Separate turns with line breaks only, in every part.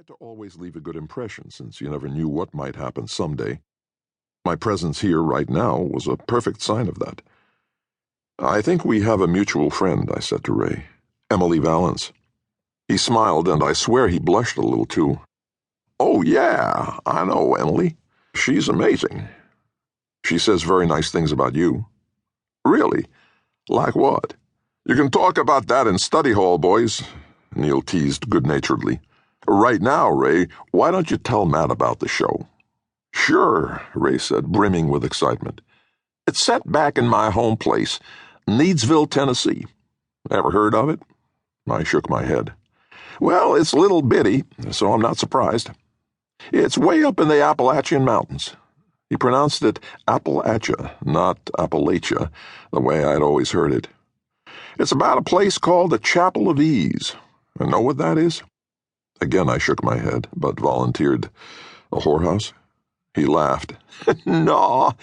tried to always leave a good impression, since you never knew what might happen someday. My presence here right now was a perfect sign of that. "I think we have a mutual friend," I said to Ray. "Emily Valance." He smiled, and I swear he blushed a little, too. "Oh, yeah, I know Emily. She's amazing. She says very nice things about you." "Really? Like what?" "You can talk about that in study hall, boys," Neil teased good-naturedly. "Right now, Ray, why don't you tell Matt about the show?" "Sure," Ray said, brimming with excitement. "It's set back in my home place, Needsville, Tennessee. Ever heard of it?" I shook my head. "Well, it's a little bitty, so I'm not surprised. It's way up in the Appalachian Mountains." He pronounced it Appalachia, not Appalachia, the way I'd always heard it. "It's about a place called the Chapel of Ease. And know what that is?" Again I shook my head, but volunteered, "A whorehouse?" He laughed. "No,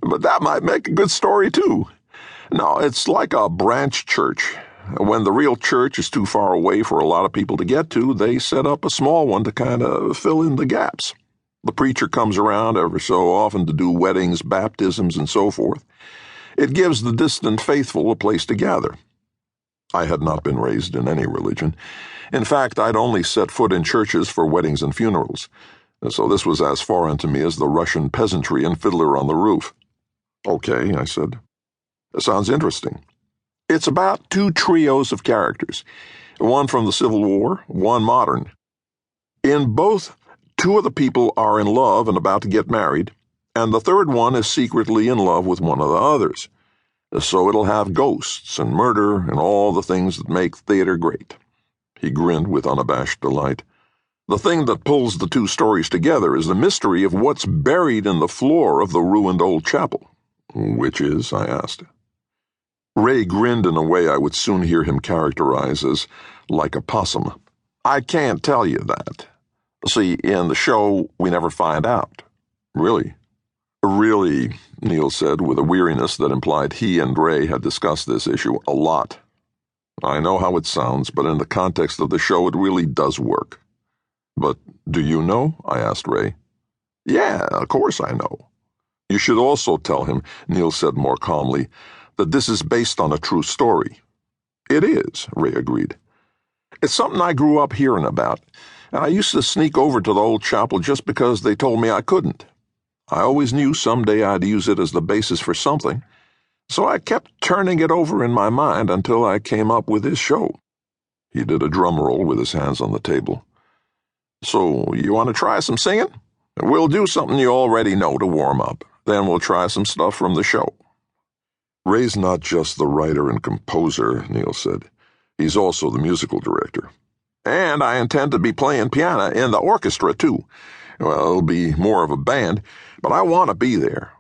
but that might make a good story, too. No, it's like a branch church. When the real church is too far away for a lot of people to get to, they set up a small one to kind of fill in the gaps. The preacher comes around ever so often to do weddings, baptisms, and so forth. It gives the distant faithful a place to gather." I had not been raised in any religion. In fact, I'd only set foot in churches for weddings and funerals, so this was as foreign to me as the Russian peasantry and Fiddler on the Roof. "Okay," I said. "Sounds interesting." "It's about two trios of characters, one from the Civil War, one modern. In both, two of the people are in love and about to get married, and the third one is secretly in love with one of the others. So it'll have ghosts and murder and all the things that make theater great." He grinned with unabashed delight. "The thing that pulls the two stories together is the mystery of what's buried in the floor of the ruined old chapel." "Which is?" I asked. Ray grinned in a way I would soon hear him characterize as like a possum. "I can't tell you that. See, in the show, we never find out." "Really?" "Really," Neil said with a weariness that implied he and Ray had discussed this issue a lot. "I know how it sounds, but in the context of the show, it really does work." "But do you know?" I asked Ray. "Yeah, of course I know." "You should also tell him," Neil said more calmly, "that this is based on a true story." "It is," Ray agreed. "It's something I grew up hearing about, and I used to sneak over to the old chapel just because they told me I couldn't. I always knew someday I'd use it as the basis for something, so I kept turning it over in my mind until I came up with this show." He did a drum roll with his hands on the table. "So, you want to try some singing? We'll do something you already know to warm up. Then we'll try some stuff from the show." "Ray's not just the writer and composer," Neil said. "He's also the musical director. And I intend to be playing piano in the orchestra, too. Well, it'll be more of a band, but I want to be there."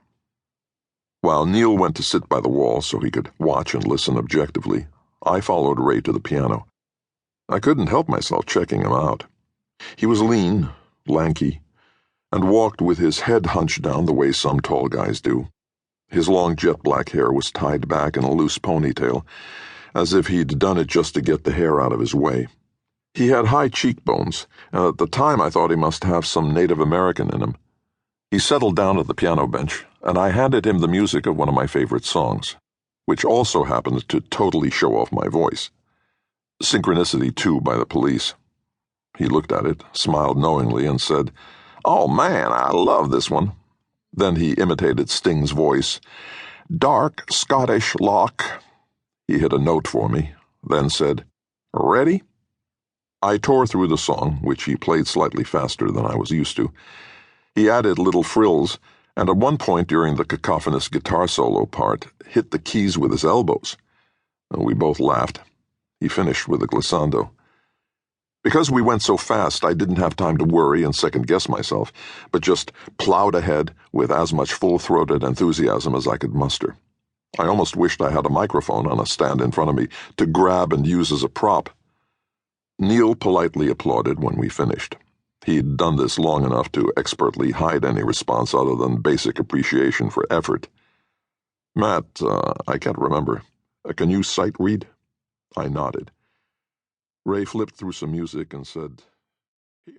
While Neil went to sit by the wall so he could watch and listen objectively, I followed Ray to the piano. I couldn't help myself checking him out. He was lean, lanky, and walked with his head hunched down the way some tall guys do. His long jet-black hair was tied back in a loose ponytail, as if he'd done it just to get the hair out of his way. He had high cheekbones, and at the time I thought he must have some Native American in him. He settled down at the piano bench, and I handed him the music of one of my favorite songs, which also happened to totally show off my voice. Synchronicity 2 by the Police. He looked at it, smiled knowingly, and said, "Oh man, I love this one." Then he imitated Sting's voice. "Dark Scottish lock." He hit a note for me, then said, "Ready?" I tore through the song, which he played slightly faster than I was used to. He added little frills, and at one point during the cacophonous guitar solo part, hit the keys with his elbows. We both laughed. He finished with a glissando. Because we went so fast, I didn't have time to worry and second-guess myself, but just plowed ahead with as much full-throated enthusiasm as I could muster. I almost wished I had a microphone on a stand in front of me to grab and use as a prop. Neil politely applauded when we finished. He'd done this long enough to expertly hide any response other than basic appreciation for effort. "Matt, I can't remember. Can you sight read?" I nodded. Ray flipped through some music and said,